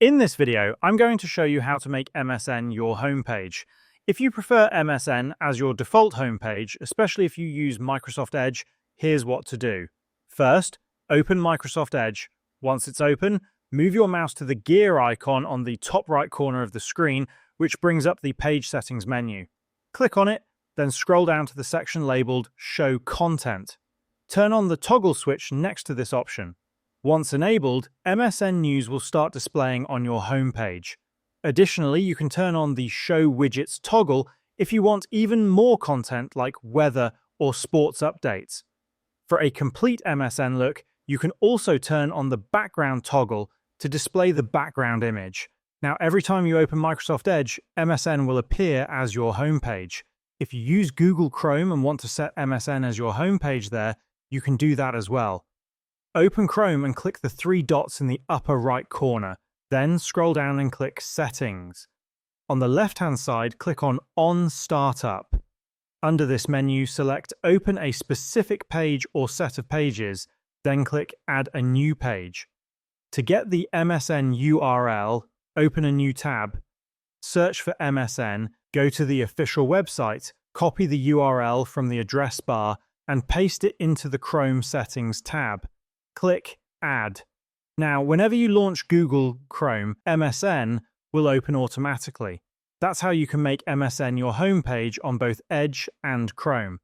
In this video, I'm going to show you how to make MSN your homepage. If you prefer MSN as your default homepage, especially if you use Microsoft Edge, here's what to do. First, open Microsoft Edge. Once it's open, move your mouse to the gear icon on the top right corner of the screen, which brings up the Page Settings menu. Click on it, then scroll down to the section labeled Show Content. Turn on the toggle switch next to this option. Once enabled, MSN News will start displaying on your homepage. Additionally, you can turn on the Show Widgets toggle if you want even more content like weather or sports updates. For a complete MSN look, you can also turn on the Background toggle to display the background image. Now, every time you open Microsoft Edge, MSN will appear as your homepage. If you use Google Chrome and want to set MSN as your homepage there, you can do that as well. Open Chrome and click the three dots in the upper right corner, then scroll down and click Settings. On the left-hand side, click on Startup. Under this menu, select Open a specific page or set of pages, then click Add a new page. To get the MSN URL, open a new tab. Search for MSN, go to the official website, copy the URL from the address bar, and paste it into the Chrome Settings tab. Click Add. Now, whenever you launch Google Chrome, MSN will open automatically. That's how you can make MSN your homepage on both Edge and Chrome.